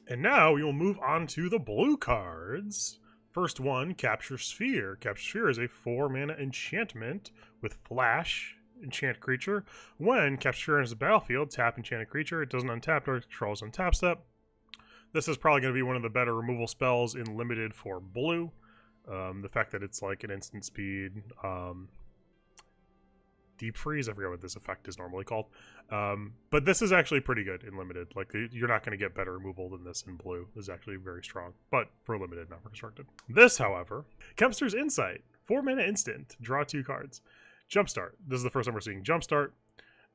And now we will move on to the blue cards. First one, Capture Sphere. Capture Sphere is a 4-mana enchantment with flash, enchant creature. When Capture Sphere enters the battlefield, tap enchanted creature. It doesn't untap or controls untap step. This is probably going to be one of the better removal spells in limited for blue. The fact that it's like an instant speed deep freeze, I forget what this effect is normally called. But this is actually pretty good in limited. Like, you're not going to get better removal than this in blue. This is actually very strong, but for limited, not for constructed. This, however, Kemps Insight, 4-mana instant, draw 2 cards. Jumpstart. This is the first time we're seeing Jumpstart.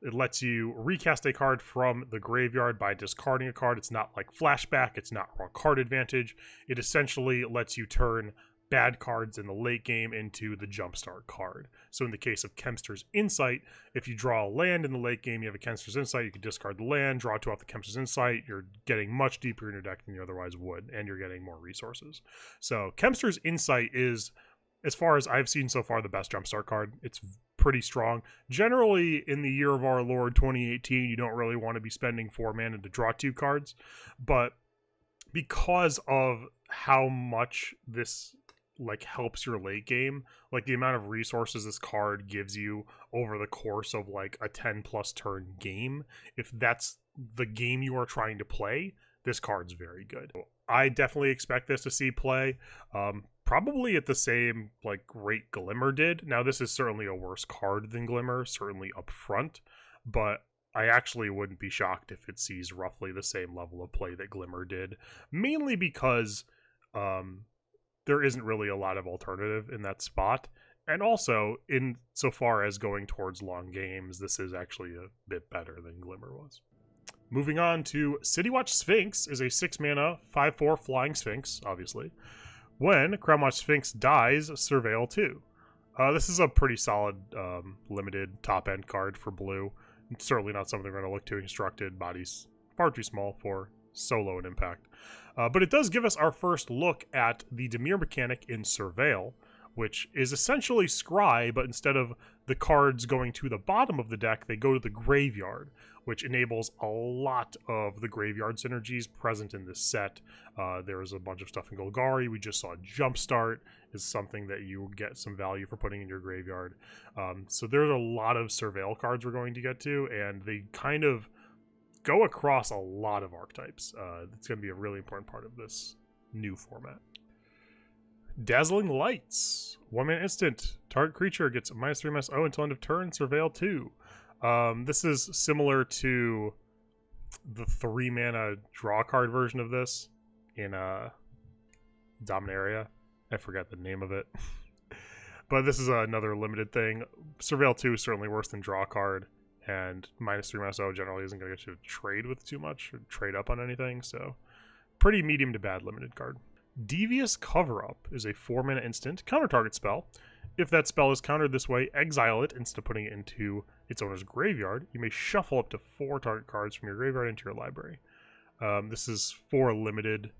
It lets you recast a card from the graveyard by discarding a card. It's not like Flashback. It's not raw card advantage. It essentially lets you turn bad cards in the late game into the Jumpstart card. So in the case of Kemps Insight, if you draw a land in the late game, you have a Kemps Insight, you can discard the land, draw 2 off the Kemps Insight, you're getting much deeper in your deck than you otherwise would, and you're getting more resources. So Kemps Insight is, as far as I've seen so far, the best Jumpstart card. It's pretty strong. Generally, in the year of our Lord 2018, you don't really want to be spending 4 mana to draw 2 cards, but because of how much this like helps your late game, like the amount of resources this card gives you over the course of like a 10 plus turn game, if that's the game you are trying to play, this card's very good. I definitely expect this to see play, probably at the same like rate Glimmer did. Now this is certainly a worse card than Glimmer, certainly up front, but I actually wouldn't be shocked if it sees roughly the same level of play that Glimmer did, mainly because there isn't really a lot of alternative in that spot. And also, in so far as going towards long games, this is actually a bit better than Glimmer was. Moving on to Citywatch Sphinx is a 6-mana, 5/4 flying Sphinx, obviously. When Crownwatch Sphinx dies, Surveil 2. This is a pretty solid limited top-end card for blue. It's certainly not something we're going to look to in constructed. Body's far too small for solo and impact. But it does give us our first look at the Dimir mechanic in Surveil, which is essentially Scry, but instead of the cards going to the bottom of the deck, they go to the graveyard, which enables a lot of the graveyard synergies present in this set. There's a bunch of stuff in Golgari. We just saw Jumpstart is something that you get some value for putting in your graveyard. So there's a lot of Surveil cards we're going to get to, and they kind of go across a lot of archetypes. It's going to be a really important part of this new format. Dazzling Lights. 1-mana instant. Target creature gets -3/-0 until end of turn. Surveil 2. This is similar to the 3-mana draw card version of this in Dominaria. I forget the name of it. But this is another limited thing. Surveil 2 is certainly worse than draw card. And -3/-0 generally isn't going to get you to trade with too much or trade up on anything. So pretty medium to bad limited card. Devious Cover Up is a 4-mana instant counter target spell. If that spell is countered this way, exile it instead of putting it into its owner's graveyard. You may shuffle up to 4 target cards from your graveyard into your library. This is for limited.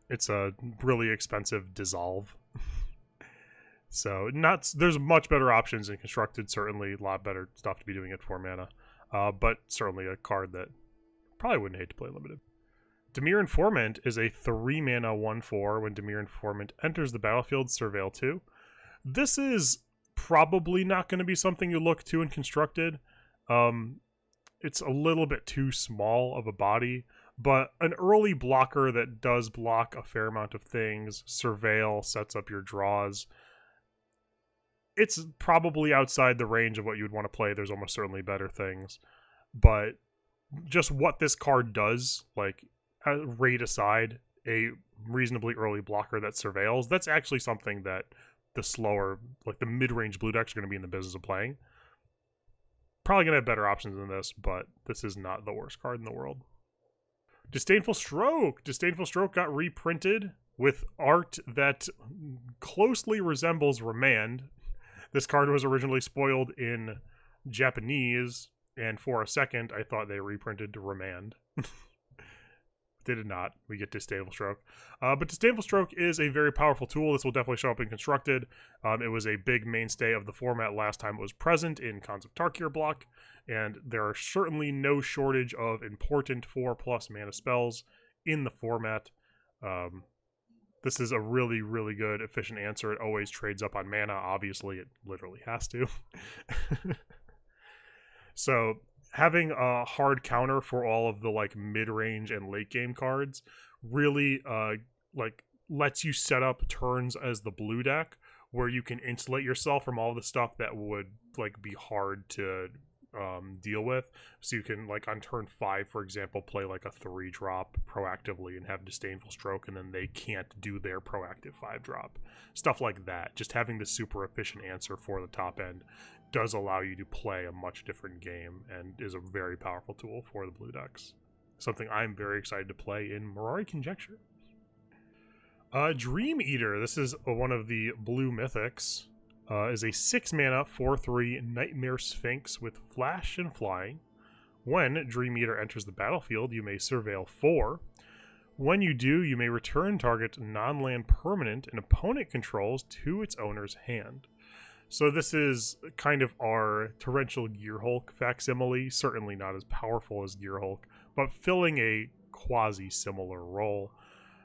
It's a really expensive dissolve. So there's much better options in constructed, certainly a lot better stuff to be doing at 4 mana. But certainly a card that probably wouldn't hate to play limited. Dimir Informant is a 3-mana 1/4 when Dimir Informant enters the battlefield, Surveil 2. This is probably not going to be something you look to in constructed. It's a little bit too small of a body, but an early blocker that does block a fair amount of things. Surveil sets up your draws. It's probably outside the range of what you would want to play. There's almost certainly better things. But just what this card does, like, rate aside, a reasonably early blocker that surveils, that's actually something that the slower, like the mid-range blue decks are going to be in the business of playing. Probably going to have better options than this, but this is not the worst card in the world. Disdainful Stroke. Disdainful Stroke got reprinted with art that closely resembles Remand. This card was originally spoiled in Japanese, and for a second I thought they reprinted Remand. They did not. We get Disdainful Stroke. But Disdainful Stroke is a very powerful tool. This will definitely show up in Constructed. It was a big mainstay of the format last time it was present in Khans of Tarkir block, and there are certainly no shortage of important 4+ mana spells in the format. This is a really, really good, efficient answer. It always trades up on mana. Obviously, it literally has to. So having a hard counter for all of the like mid-range and late game cards really like lets you set up turns as the blue deck where you can insulate yourself from all the stuff that would like be hard to deal with. So you can, like, on turn 5, for example, play like a 3-drop proactively and have Disdainful Stroke, and then they can't do their proactive 5-drop. Stuff like that. Just having the super efficient answer for the top end does allow you to play a much different game and is a very powerful tool for the blue decks. Something I'm very excited to play in Mirari Conjecture. Dream Eater. This is one of the blue mythics. Is a 6-mana 4/3 Nightmare Sphinx with Flash and Flying. When Dream Eater enters the battlefield, you may Surveil 4. When you do, you may return target non-land permanent an opponent controls to its owner's hand. So this is kind of our Torrential Gearhulk facsimile, certainly not as powerful as Gearhulk, but filling a quasi-similar role.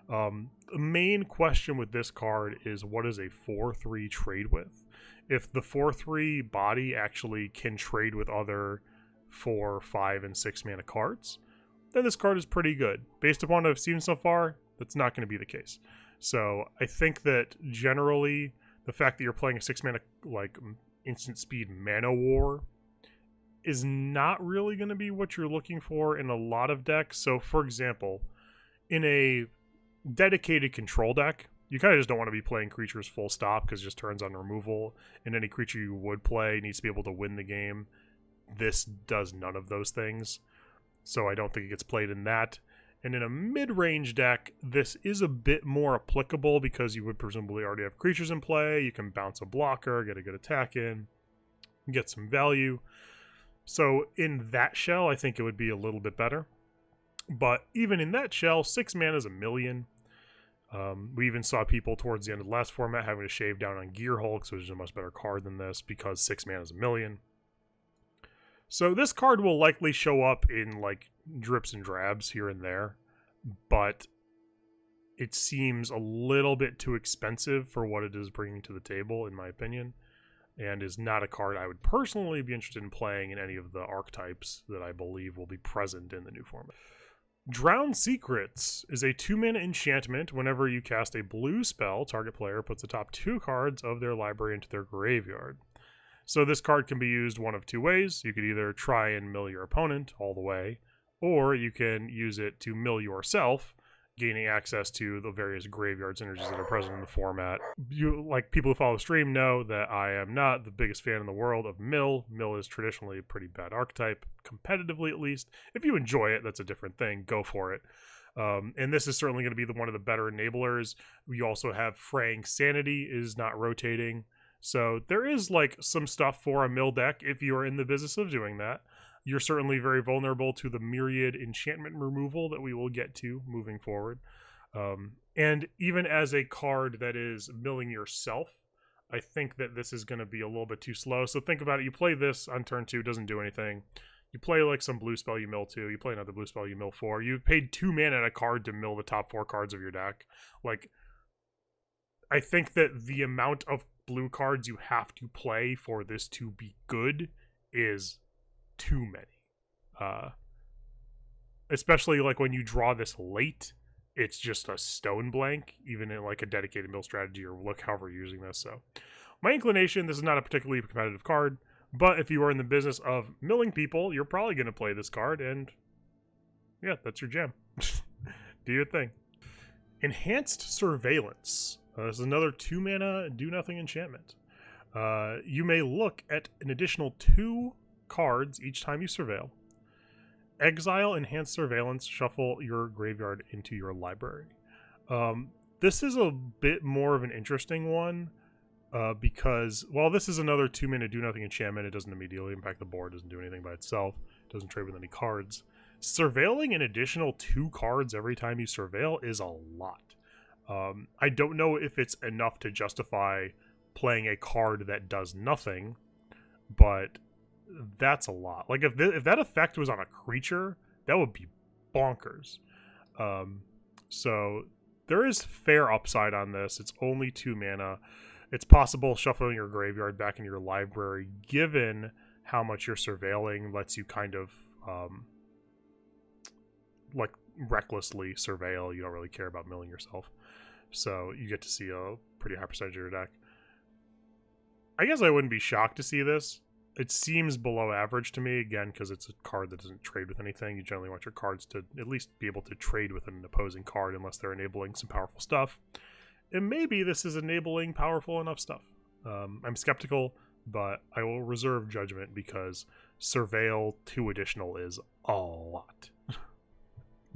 The main question with this card is, what does a 4/3 trade with? If the 4/3 body actually can trade with other 4, 5, and 6 mana cards, then this card is pretty good. Based upon what I've seen so far, that's not going to be the case. So I think that generally the fact that you're playing a 6 mana like instant speed mana war is not really going to be what you're looking for in a lot of decks. So for example, in a dedicated control deck, you kind of just don't want to be playing creatures full stop because it just turns on removal, and any creature you would play needs to be able to win the game. This does none of those things, so I don't think it gets played in that. And in a mid-range deck, this is a bit more applicable because you would presumably already have creatures in play. You can bounce a blocker, get a good attack in, get some value. So in that shell, I think it would be a little bit better. But even in that shell, 6 mana is $1 million. We even saw people towards the end of the last format having to shave down on Gearhulks, which is a much better card than this because 6 mana is $1 million. So this card will likely show up in like drips and drabs here and there, but it seems a little bit too expensive for what it is bringing to the table, in my opinion, and is not a card I would personally be interested in playing in any of the archetypes that I believe will be present in the new format. Drown Secrets is a 2-mana enchantment. Whenever you cast a blue spell, target player puts the top 2 cards of their library into their graveyard. So this card can be used one of 2 ways. You could either try and mill your opponent all the way, or you can use it to mill yourself, gaining access to the various graveyard synergies that are present in the format. You, like people who follow the stream, know that I am not the biggest fan in the world of mill. Mill is traditionally a pretty bad archetype, competitively at least. If you enjoy it, that's a different thing. Go for it. And this is certainly going to be one of the better enablers. We also have Fraying Sanity is not rotating. So there is like some stuff for a mill deck if you are in the business of doing that. You're certainly very vulnerable to the myriad enchantment removal that we will get to moving forward. And even as a card that is milling yourself, I think that this is going to be a little bit too slow. So think about it. You play this on turn 2, doesn't do anything. You play like some blue spell, you mill 2. You play another blue spell, you mill 4. You've paid 2 mana and a card to mill the top 4 cards of your deck. Like, I think that the amount of blue cards you have to play for this to be good is too many. Especially like when you draw this late, it's just a stone blank, even in like a dedicated mill strategy or look however you're using this. So my inclination, this is not a particularly competitive card, but if you are in the business of milling people, you're probably going to play this card, and yeah, that's your jam. Do your thing. Enhanced Surveillance. This is another 2-mana do-nothing enchantment. You may look at an additional 2 cards each time you surveil. Exile Enhanced Surveillance, shuffle your graveyard into your library. This is a bit more of an interesting one because, while this is another 2-mana do-nothing enchantment, it doesn't immediately impact the board, doesn't do anything by itself, doesn't trade with any cards. Surveilling an additional 2 cards every time you surveil is a lot. I don't know if it's enough to justify playing a card that does nothing, but that's a lot. Like, if that effect was on a creature, that would be bonkers. So there is fair upside on this. It's only 2 mana. It's possible shuffling your graveyard back in your library, given how much you're surveilling lets you kind of like recklessly surveil. You don't really care about milling yourself, so you get to see a pretty high percentage of your deck. I guess I wouldn't be shocked to see this. It seems below average to me, again, because it's a card that doesn't trade with anything. You generally want your cards to at least be able to trade with an opposing card unless they're enabling some powerful stuff. And maybe this is enabling powerful enough stuff. I'm skeptical, but I will reserve judgment because Surveil 2 additional is a lot.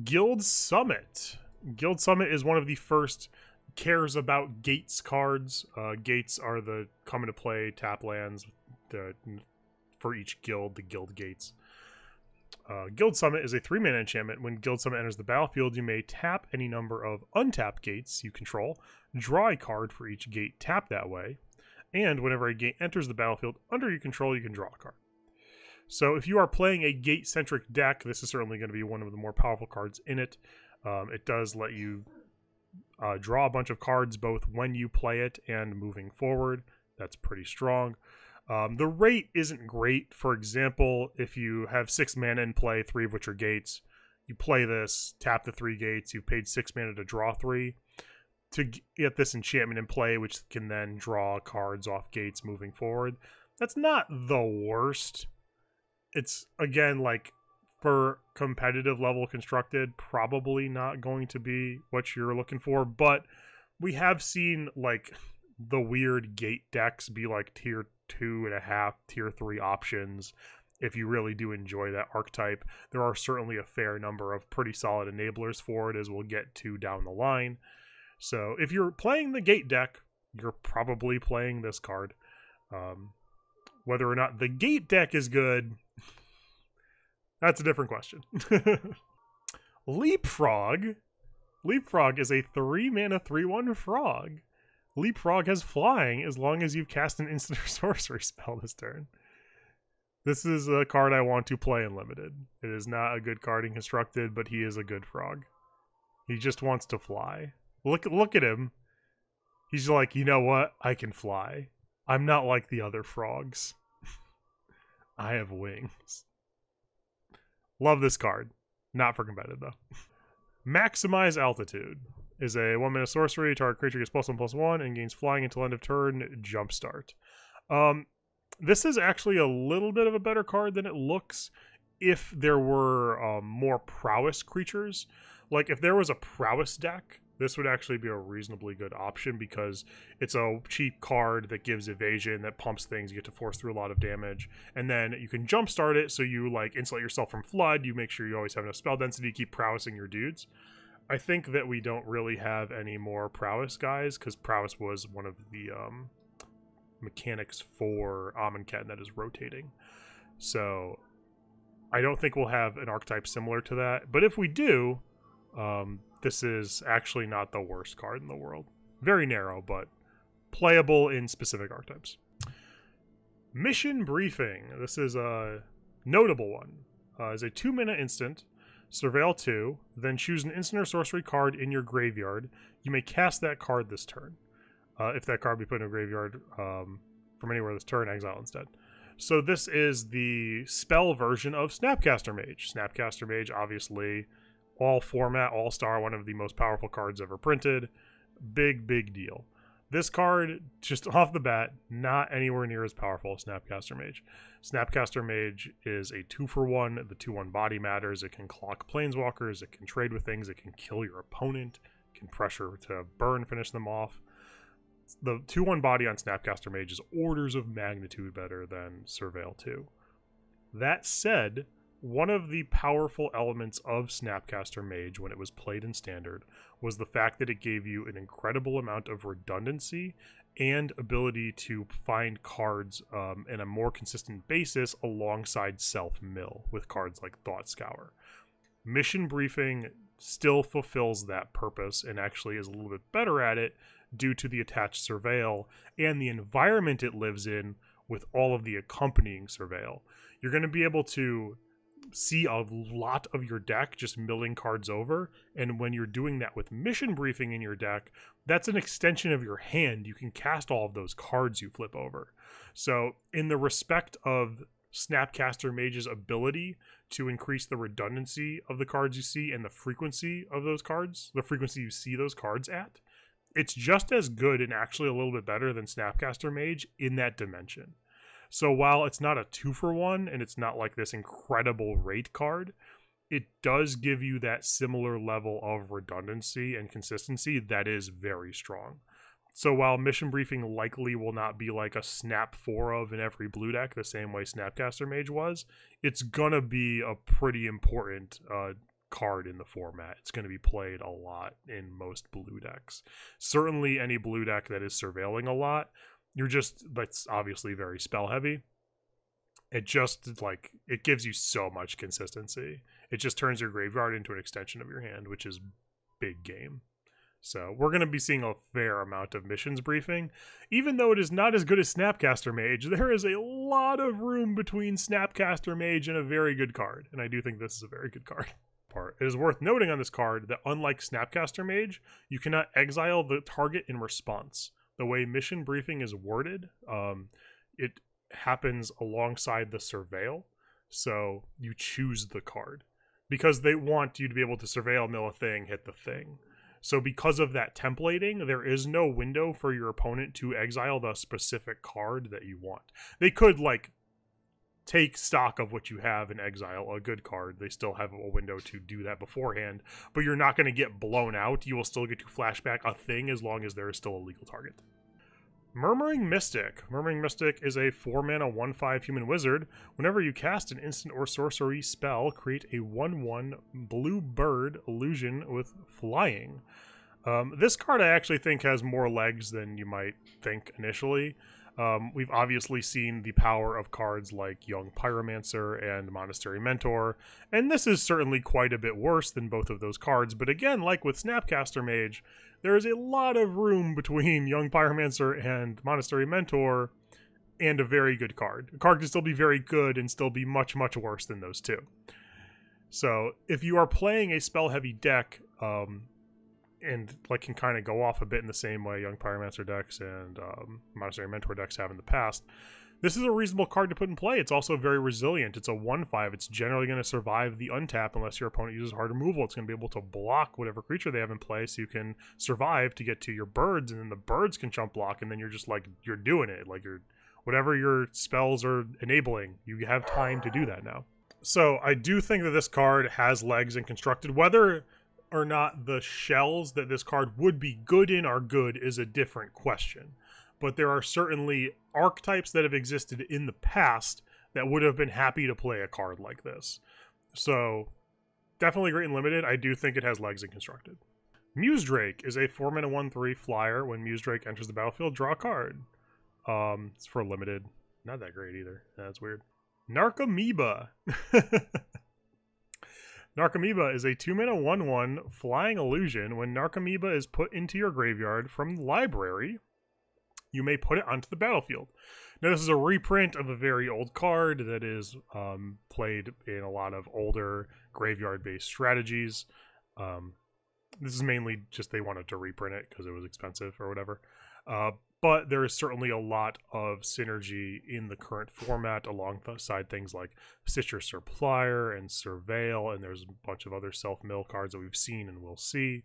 Guild Summit. Guild Summit is one of the first cares about gates cards. Gates are the come into play tap lands for each guild, the guild gates. Guild Summit is a 3-mana enchantment. When Guild Summit enters the battlefield, you may tap any number of untapped gates you control, draw a card for each gate tapped that way, and whenever a gate enters the battlefield under your control, you can draw a card. So if you are playing a gate-centric deck, this is certainly going to be one of the more powerful cards in it. It does let you draw a bunch of cards both when you play it and moving forward. That's pretty strong. The rate isn't great. For example, if you have 6 mana in play, 3 of which are gates, you play this, tap the 3 gates, you've paid 6 mana to draw 3. To get this enchantment in play, which can then draw cards off gates moving forward, that's not the worst. It's, again, like, for competitive level constructed, probably not going to be what you're looking for, but we have seen, like, the weird gate decks be like tier 2.5, tier 3 options. If you really do enjoy that archetype, there are certainly a fair number of pretty solid enablers for it, as we'll get to down the line. So if you're playing the gate deck, you're probably playing this card. Whether or not the gate deck is good, that's a different question. Leapfrog. Leapfrog is a 3-mana 3/1 frog. Leapfrog has flying as long as you've cast an instant or sorcery spell this turn. This is a card I want to play in Limited. It is not a good card in Constructed, but he is a good frog. He just wants to fly. Look at him. He's like, you know what? I can fly. I'm not like the other frogs. I have wings. Love this card. Not for competitive, though. Maximize Altitude is a 1-mana sorcery. Target creature gets +1/+1 and gains flying until end of turn. Jumpstart. This is actually a little bit of a better card than it looks if there were more prowess creatures. Like, if there was a prowess deck, this would actually be a reasonably good option because it's a cheap card that gives evasion, that pumps things, you get to force through a lot of damage, and then you can jumpstart it so you, like, insulate yourself from flood, you make sure you always have enough spell density to keep prowessing your dudes. I think that we don't really have any more prowess guys, because prowess was one of the mechanics for Amonkhet that is rotating. So I don't think we'll have an archetype similar to that, but if we do, this is actually not the worst card in the world. Very narrow, but playable in specific archetypes. Mission Briefing. This is a notable one. Is a 2-mana instant. Surveil 2. Then choose an instant or sorcery card in your graveyard. You may cast that card this turn. If that card be put in a graveyard from anywhere this turn, exile instead. So this is the spell version of Snapcaster Mage. Snapcaster Mage, obviously, all format, all-star, one of the most powerful cards ever printed. Big, big deal. This card, just off the bat, not anywhere near as powerful as Snapcaster Mage. Snapcaster Mage is a 2-for-1. The 2/1 body matters. It can clock planeswalkers. It can trade with things. It can kill your opponent. It can pressure to burn, finish them off. The 2/1 body on Snapcaster Mage is orders of magnitude better than Surveil 2. That said, one of the powerful elements of Snapcaster Mage when it was played in Standard was the fact that it gave you an incredible amount of redundancy and ability to find cards in a more consistent basis alongside self-mill with cards like Thought Scour. Mission briefing still fulfills that purpose and actually is a little bit better at it due to the attached Surveil and the environment it lives in with all of the accompanying Surveil. You're going to be able to see a lot of your deck just milling cards over, and when you're doing that with mission briefing in your deck, that's an extension of your hand. You can cast all of those cards you flip over. So in the respect of Snapcaster Mage's ability to increase the redundancy of the cards you see and the frequency of those cards, the frequency you see those cards at, it's just as good and actually a little bit better than Snapcaster Mage in that dimension. So while it's not a 2-for-1 and it's not like this incredible rate card, it does give you that similar level of redundancy and consistency that is very strong. So while mission briefing likely will not be like a snap 4 of in every blue deck the same way Snapcaster Mage was, it's gonna be a pretty important card in the format. It's going to be played a lot in most blue decks. Certainly any blue deck that is surveilling a lot, that's obviously very spell heavy. It just, like, it gives you so much consistency. It just turns your graveyard into an extension of your hand, which is big game. So we're going to be seeing a fair amount of missions briefing. Even though it is not as good as Snapcaster Mage, there is a lot of room between Snapcaster Mage and a very good card. And I do think this is a very good card. It is worth noting on this card that unlike Snapcaster Mage, you cannot exile the target in response. The way mission briefing is worded, it happens alongside the Surveil, so you choose the card. Because they want you to be able to Surveil, mill a thing, hit the thing. So because of that templating, there is no window for your opponent to exile the specific card that you want. They could, like, take stock of what you have and exile a good card. They still have a window to do that beforehand, but you're not going to get blown out. You will still get to flashback a thing as long as there is still a legal target. Murmuring Mystic. Murmuring Mystic is a 4-mana 1/5 human wizard. Whenever you cast an instant or sorcery spell, create a 1/1 blue bird illusion with flying. This card I actually think has more legs than you might think initially. We've obviously seen the power of cards like Young Pyromancer and Monastery Mentor, and this is certainly quite a bit worse than both of those cards, but again, like with Snapcaster Mage, there is a lot of room between Young Pyromancer and Monastery Mentor and a very good card. A card can still be very good and still be much, much worse than those two. So if you are playing a spell-heavy deck, and like can kind of go off a bit in the same way Young Pyromancer decks and Monastery Mentor decks have in the past, this is a reasonable card to put in play. It's also very resilient. It's a 1/5. It's generally going to survive the untap unless your opponent uses hard removal. It's going to be able to block whatever creature they have in play so you can survive to get to your birds, and then the birds can chump block, and then you're just like, you're doing it. Like, whatever your spells are enabling, you have time to do that now. So I do think that this card has legs and constructed. Whether or not the shells that this card would be good in are good is a different question. But there are certainly archetypes that have existed in the past that would have been happy to play a card like this. So definitely great and limited. I do think it has legs and constructed. Muse Drake is a 4-mana 1/3 flyer. When Muse Drake enters the battlefield, draw a card. It's for limited. Not that great either. That's weird. Nark Amoeba. Nark Amoeba is a 2-mana 1/1 flying illusion. When Nark Amoeba is put into your graveyard from the library, you may put it onto the battlefield. Now, this is a reprint of a very old card that is played in a lot of older graveyard-based strategies. This is mainly just they wanted to reprint it because it was expensive or whatever. But there is certainly a lot of synergy in the current format alongside things like Stitcher Supplier and Surveil, and there's a bunch of other self-mill cards that we've seen and will see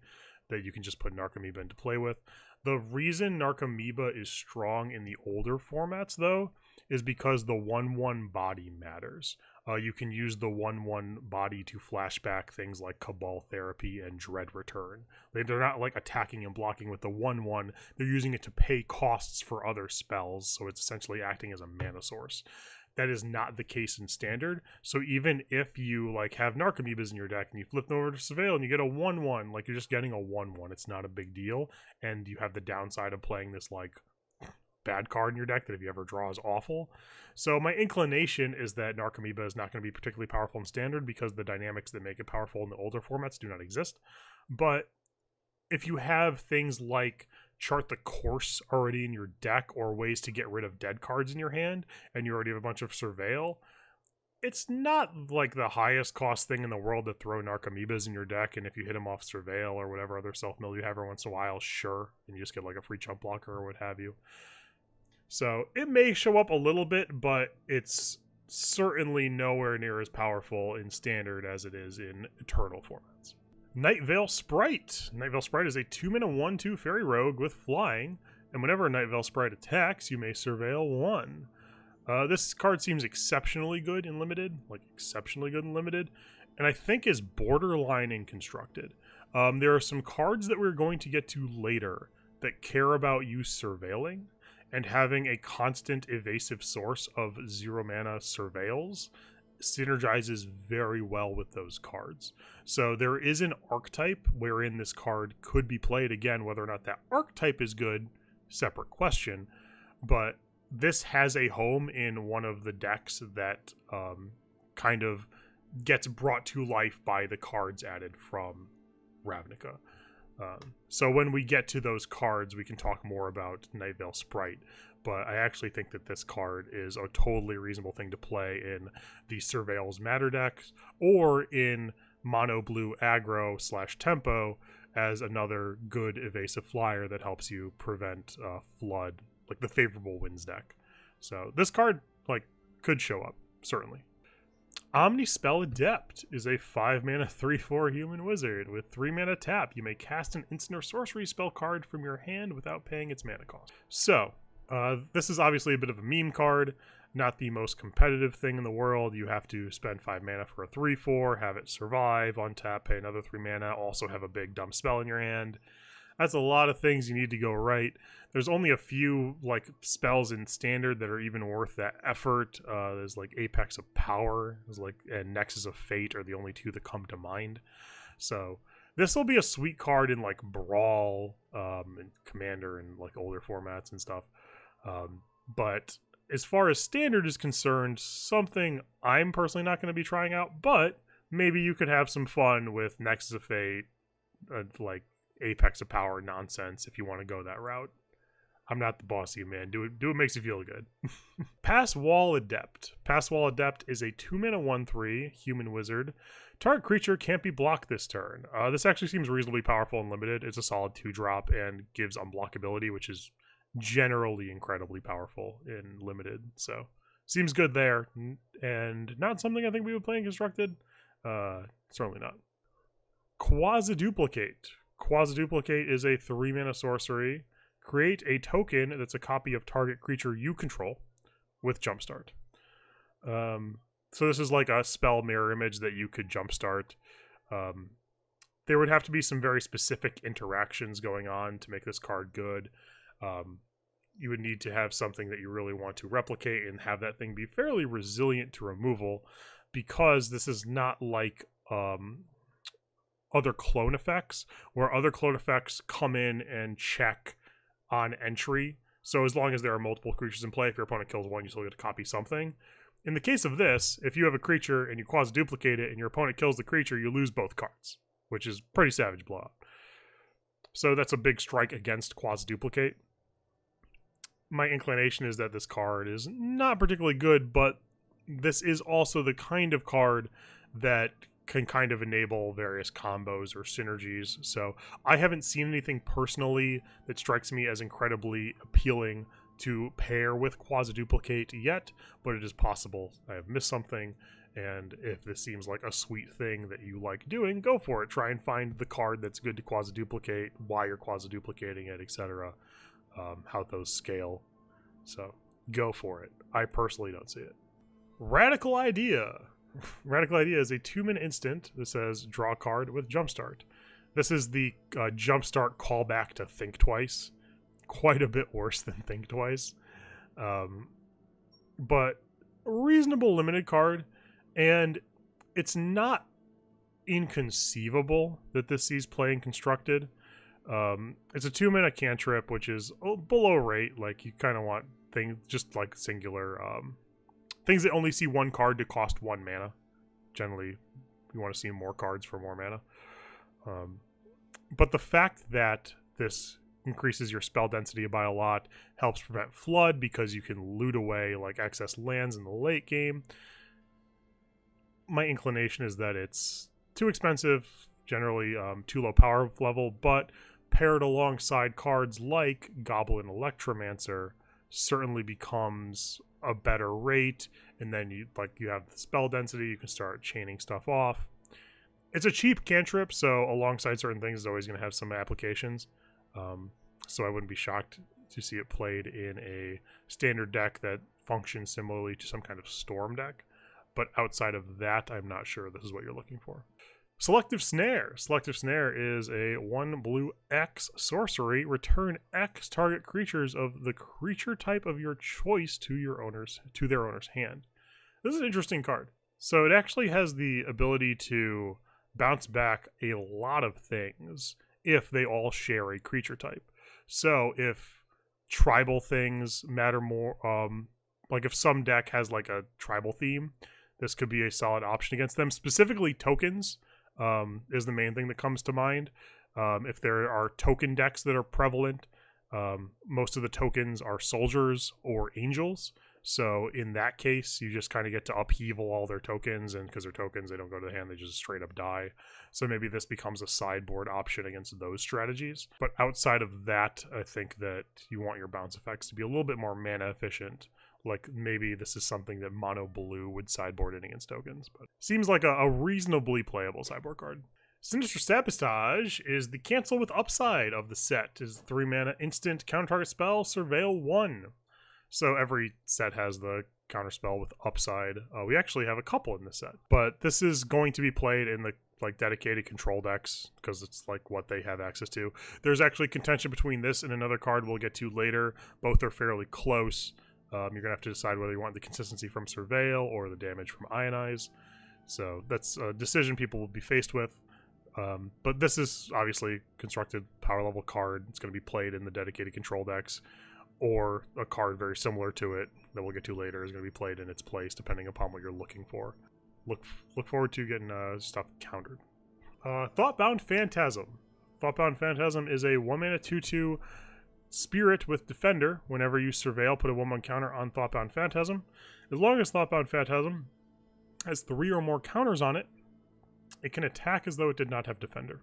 that you can just put Nark Amoeba into play with. The reason Nark Amoeba is strong in the older formats, though, is because the 1/1 body matters. You can use the 1/1 body to flashback things like Cabal Therapy and Dread Return. They're not like attacking and blocking with the 1/1. They're using it to pay costs for other spells, so it's essentially acting as a mana source. That is not the case in Standard, so even if you like have Nark Amoebas in your deck and you flip them over to Surveil and you get a 1/1, like you're just getting a 1/1, it's not a big deal, and you have the downside of playing this like bad card in your deck that if you ever draw is awful. So my inclination is that Nark Amoeba is not going to be particularly powerful in Standard because the dynamics that make it powerful in the older formats do not exist. But if you have things like Chart the Course already in your deck or ways to get rid of dead cards in your hand, and you already have a bunch of Surveil, it's not like the highest cost thing in the world to throw Nark Amoebas in your deck, and if you hit them off Surveil or whatever other self-mill you have every once in a while, sure, and you just get like a free chump blocker or what have you. So it may show up a little bit, but it's certainly nowhere near as powerful in Standard as it is in Eternal formats. Nightvale Sprite. Nightvale Sprite is a 2-mana 1/2 fairy rogue with flying, and whenever a Nightvale Sprite attacks, you may Surveil 1. This card seems exceptionally good in Limited, and I think is borderline in Constructed. There are some cards that we're going to get to later that care about you surveilling, and having a constant evasive source of 0-mana surveils synergizes very well with those cards. So there is an archetype wherein this card could be played. Again, whether or not that archetype is good, separate question, but this has a home in one of the decks that kind of gets brought to life by the cards added from Ravnica. So when we get to those cards, we can talk more about Nightvale Sprite, but I actually think that this card is a totally reasonable thing to play in the Surveil's Matter decks, or in mono blue aggro / tempo as another good evasive flyer that helps you prevent flood, like the favorable winds deck. So this card could show up, certainly. Omni Spell Adept is a 5-mana 3/4 human wizard. With 3-mana tap, you may cast an instant or sorcery spell card from your hand without paying its mana cost. So this is obviously a bit of a meme card, not the most competitive thing in the world. You have to spend 5 mana for a 3/4, have it survive, on tap, pay another 3 mana, also have a big dumb spell in your hand. That's a lot of things you need to go right. There's only a few spells in Standard that are even worth that effort. There's Apex of Power, and Nexus of Fate are the only two that come to mind. So this will be a sweet card in Brawl and Commander and older formats and stuff. But as far as Standard is concerned, something I'm personally not going to be trying out, but maybe you could have some fun with Nexus of Fate, Apex of Power nonsense if you want to go that route. I'm not the boss of you, man. Do what makes you feel good. Pass Wall Adept. Pass Wall Adept is a 2-mana 1/3 human wizard. Target creature can't be blocked this turn. This actually seems reasonably powerful and limited. It's a solid 2-drop and gives unblockability, which is generally incredibly powerful in limited. So seems good there, and not something I think we would play in Constructed. Certainly not. Quasi Duplicate. Quasi Duplicate is a 3-mana sorcery. Create a token that's a copy of target creature you control with Jumpstart. So this is like a spell mirror image that you could Jumpstart. There would have to be some very specific interactions going on to make this card good. You would need to have something that you really want to replicate and have that thing be fairly resilient to removal, because this is not like other clone effects, where other clone effects come in and check on entry. So as long as there are multiple creatures in play, if your opponent kills one, you still get to copy something. In the case of this, if you have a creature and you quasi-duplicate it and your opponent kills the creature, you lose both cards, which is pretty savage blowout. So that's a big strike against quasi-duplicate. My inclination is that this card is not particularly good, but this is also the kind of card that can kind of enable various combos or synergies. So I haven't seen anything personally that strikes me as incredibly appealing to pair with Quasi-Duplicate yet, but it is possible I have missed something, and if this seems like a sweet thing that you like doing, go for it. Try and find the card that's good to Quasi-Duplicate, why you're Quasi-Duplicating it, etc., how those scale. So go for it. I personally don't see it. Radical Idea. Radical Idea is a 2-mana instant that says draw a card with Jumpstart. This is the Jumpstart callback to Think Twice. Quite a bit worse than Think Twice. But a reasonable limited card, and it's not inconceivable that this sees play in Constructed. It's a 2-mana cantrip, which is below rate. Like, you kind of want things just like singular things that only see 1 card to cost 1 mana. Generally, you want to see more cards for more mana. But the fact that this increases your spell density by a lot helps prevent flood because you can loot away like excess lands in the late game. My inclination is that it's too expensive, generally too low power level, but paired alongside cards like Goblin Electromancer certainly becomes a better rate, and then you have the spell density, you can start chaining stuff off. It's a cheap cantrip, so alongside certain things it's always going to have some applications. So I wouldn't be shocked to see it played in a standard deck that functions similarly to some kind of storm deck. But outside of that, I'm not sure this is what you're looking for. Selective Snare. Selective Snare is a 1 blue X sorcery. Return X target creatures of the creature type of your choice to their owner's hand. This is an interesting card. So it actually has the ability to bounce back a lot of things if they all share a creature type. So if tribal things matter more, like if some deck has like a tribal theme, this could be a solid option against them. Specifically tokens is the main thing that comes to mind. If there are token decks that are prevalent, most of the tokens are soldiers or angels. So in that case, you just kind of get to upheaval all their tokens, and because they're tokens, they don't go to the hand, they just straight up die. So maybe this becomes a sideboard option against those strategies. But outside of that, I think that you want your bounce effects to be a little bit more mana efficient. Like maybe this is something that mono blue would sideboard in against tokens, but seems like a reasonably playable sideboard card. Sinister Sabotage is the cancel with upside of the set. Is 3 mana instant counter target spell, Surveil 1. So every set has the counter spell with upside. We actually have a couple in this set, but this is going to be played in the like dedicated control decks because it's like what they have access to. There's actually contention between this and another card we'll get to later. Both are fairly close. You're gonna have to decide whether you want the consistency from Surveil or the damage from Ionize. So that's a decision people will be faced with. But this is obviously constructed power level card. It's going to be played in the dedicated control decks, or a card very similar to it that we'll get to later is going to be played in its place depending upon what you're looking for. Look forward to getting stuff countered. Thoughtbound Phantasm. Thoughtbound Phantasm is a 1 mana 2/2 spirit with defender. Whenever you surveil, put a 1/1 counter on Thoughtbound Phantasm. As long as Thoughtbound Phantasm has 3 or more counters on it, it can attack as though it did not have defender.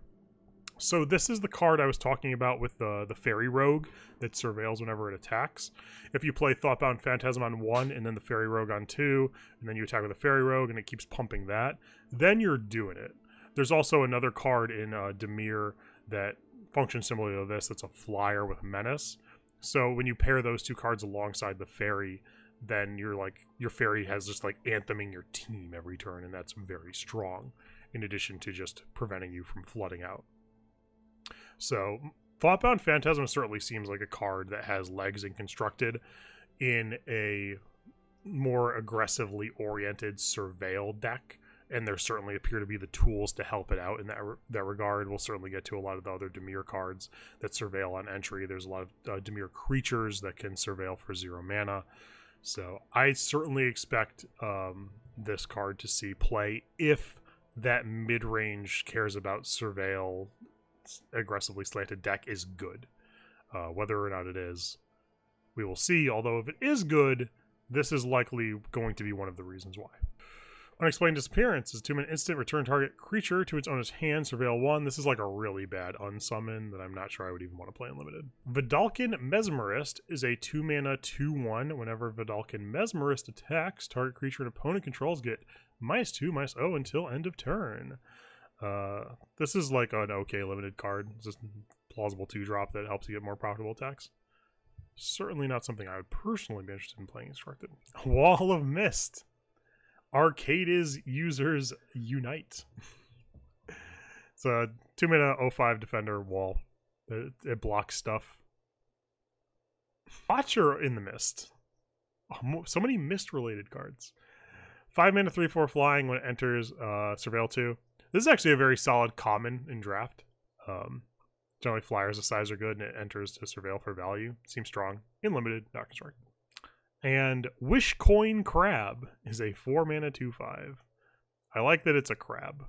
So this is the card I was talking about with the Fairy Rogue that surveils whenever it attacks. If you play Thoughtbound Phantasm on 1 and then the Fairy Rogue on 2, and then you attack with the Fairy Rogue and it keeps pumping that, then you're doing it. There's also another card in Dimir that functions similarly to this that's a flyer with Menace. So when you pair those 2 cards alongside the Fairy, then you're like, your Fairy has just like antheming your team every turn, and that's very strong, in addition to just preventing you from flooding out. So Thoughtbound Phantasm certainly seems like a card that has legs and constructed in a more aggressively oriented Surveil deck, and there certainly appear to be the tools to help it out in that regard. We'll certainly get to a lot of the other Dimir cards that surveil on entry. There's a lot of Dimir creatures that can surveil for 0 mana. So I certainly expect this card to see play if that mid-range cares about surveil aggressively slanted deck is good. Whether or not it is, we will see. Although if it is good, this is likely going to be one of the reasons why. Unexplained Disappearance is a 2-mana instant, return target creature to its owner's hand, surveil 1. This is like a really bad unsummon that I'm not sure I would even want to play in limited. Vidalcan Mesmerist is a 2-mana 2/1. Whenever Vidalcan Mesmerist attacks, target creature and opponent controls get -2/-0 until end of turn. This is like an okay limited card. It's just plausible 2-drop that helps you get more profitable attacks. Certainly not something I would personally be interested in playing constructed. Wall of Mist. Arcades users unite. It's a 2-mana 0/5 defender wall. It blocks stuff. Watcher in the Mist. Oh, so many Mist-related cards. 5 mana 3/4 flying when it enters Surveil 2. This is actually a very solid common in draft. Generally, flyers of size are good, and it enters to Surveil for value. Seems strong. In limited, not constructed. And Wishcoin Crab is a 4-mana 2/5. I like that it's a crab.